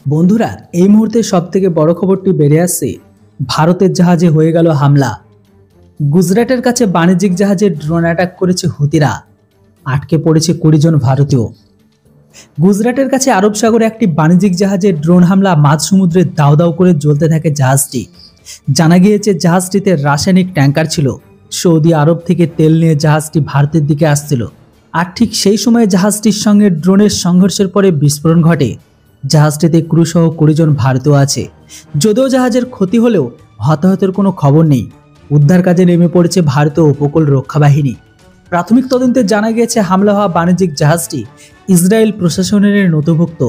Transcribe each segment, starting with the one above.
বন্ধুরা, এই মুহূর্তে সবথেকে বড় খবরটি বেরিয়ে আসছে, ভারতের জাহাজে হয়ে গেল হামলা। গুজরাটের কাছে বাণিজ্যিক জাহাজে ড্রোন অ্যাটাক করেছে হুতিরা, আটকে পড়েছে 20 জন ভারতীয়। গুজরাটের কাছে আরব সাগরে একটি বাণিজ্যিক জাহাজে ড্রোন হামলা, মাঝ সমুদ্রে দাউ দাউ করে জ্বলতে থাকে জাহাজটি। জানা গিয়েছে জাহাজটিতে রাসায়নিক ট্যাঙ্কার ছিল। সৌদি আরব থেকে তেল নিয়ে জাহাজটি ভারতের দিকে আসছিল, আর ঠিক সেই সময় জাহাজটির সঙ্গে ড্রোনের সংঘর্ষের পরে বিস্ফোরণ ঘটে। জাহাজটিতে ক্রু সহ 20 জন ভারতীয় আছে। যদিও জাহাজের ক্ষতি হলেও হতাহতের কোনো খবর নেই। উদ্ধার কাজে নেমে পড়েছে ভারতীয় উপকূল রক্ষা বাহিনী। প্রাথমিক তদন্তে জানা গিয়েছে হামলা হওয়া বাণিজ্যিক জাহাজটি ইসরায়েল প্রশাসনের নথিভুক্ত।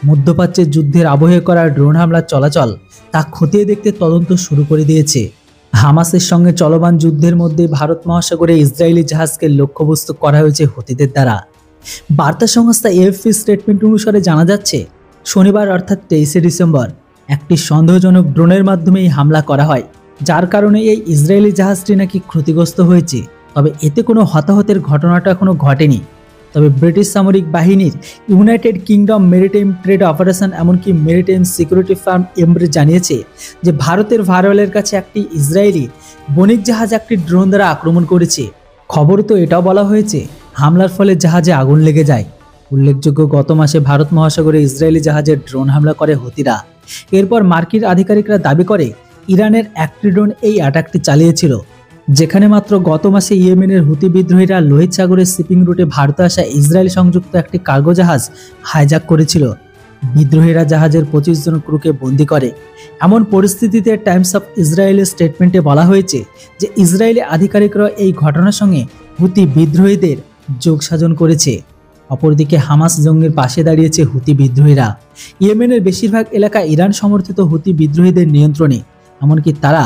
মধ্যপ্রাচ্যের যুদ্ধের আবহে করা ড্রোন হামলার চলাচল তা খতিয়ে দেখতে তদন্ত শুরু করে দিয়েছে। হামাসের সঙ্গে চলমান যুদ্ধের মধ্যে ভারত মহাসাগরে ইসরায়েলি জাহাজকে লক্ষ্যবস্তু করা হয়েছে হুতিদের দ্বারা। বার্তা সংস্থা এএফপি স্টেটমেন্ট অনুসারে জানা যাচ্ছে, শনিবার অর্থাৎ 23শে ডিসেম্বর একটি সন্দেহজনক ড্রোনের মাধ্যমে এই হামলা করা হয়, যার কারণে এই ইসরায়েলি জাহাজটি নাকি ক্ষতিগ্রস্ত হয়েছে। তবে এতে কোনো হতাহতের ঘটনাটা এখনো ঘটেনি। তবে ব্রিটিশ সামরিক বাহিনীর United kingdom maritime trade operation এমনকি মেরিটাইম সিকিউরিটি ফার্ম এমব্রে জানিয়েছে যে ভারতের ভারওয়ালের কাছে একটি ইসরায়েলি বণিক জাহাজ একটি ড্রোন দ্বারা আক্রমণ করেছে। খবর তো এটাও বলা হয়েছে হামলার ফলে জাহাজে আগুন লেগে যায়। উল্লেখযোগ্য, গত মাসে ভারত মহাসাগরে ইসরায়েলি জাহাজে ড্রোন হামলা করে হুতিরা। এরপর মার্কিন আধিকারিকরা দাবি করে ইরানের একটি ড্রোন এই অ্যাটাকটি চালিয়েছিল, যেখানে মাত্র গত মাসে ইয়েমেনের হুতি বিদ্রোহীরা লোহিত সাগরের শিপিং রুটে ভারতে আসা ইসরায়েল সংযুক্ত একটি কার্গো জাহাজ হাইজ্যাক করেছিল। বিদ্রোহীরা জাহাজের 25 জন ক্রুকে বন্দী করে। এমন পরিস্থিতিতে টাইমস অফ ইসরায়েলের স্টেটমেন্টে বলা হয়েছে যে ইসরায়েলি আধিকারিকরা এই ঘটনার সঙ্গে হুতি বিদ্রোহীদের যোগসাধন করেছে। অপরদিকে হামাস জঙ্গির পাশে দাঁড়িয়েছে হুতি বিদ্রোহীরা। ইয়েমেনের বেশিরভাগ এলাকা ইরান সমর্থিত হুতি বিদ্রোহীদের নিয়ন্ত্রণে। এমনকি তারা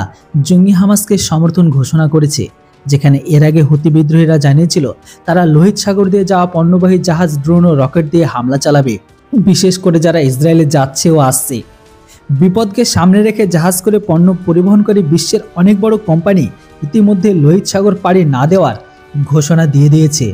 জঙ্গি হামাসকে সমর্থন ঘোষণা করেছে, যেখানে এর আগে হুতি বিদ্রোহীরা জানিয়েছিল তারা লোহিত সাগর দিয়ে যাওয়া পণ্যবাহী জাহাজ, ড্রোন ও রকেট দিয়ে হামলা চালাবে, বিশেষ করে যারা ইসরায়েলে যাচ্ছে ও আসছে। বিপদকে সামনে রেখে জাহাজ করে পণ্য পরিবহনকারী বিশ্বের অনেক বড় কোম্পানি ইতিমধ্যে লোহিত সাগর পাড়ি না দেওয়ার ঘোষণা দিয়ে দিয়েছে।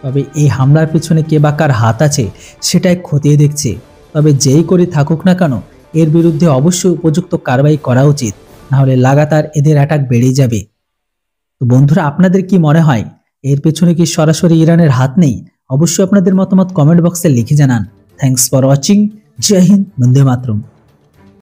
তবে এই হামলার পিছনে কে বা কার হাত আছে সেটাই খতিয়ে দেখছে। তবে যেই করে থাকুক না কেন, এর বিরুদ্ধে অবশ্যই উপযুক্ত কারবাই করা উচিত, নাহলে লাগাতার এদের অ্যাটাক বেড়েই যাবে। তো বন্ধুরা, আপনাদের কি মনে হয় এর পেছনে কি সরাসরি ইরানের হাত নেই? অবশ্যই আপনাদের মতামত কমেন্ট বক্সে লিখে জানান। Thanks for watching. জয় হিন্দ, বন্দে মাতরম।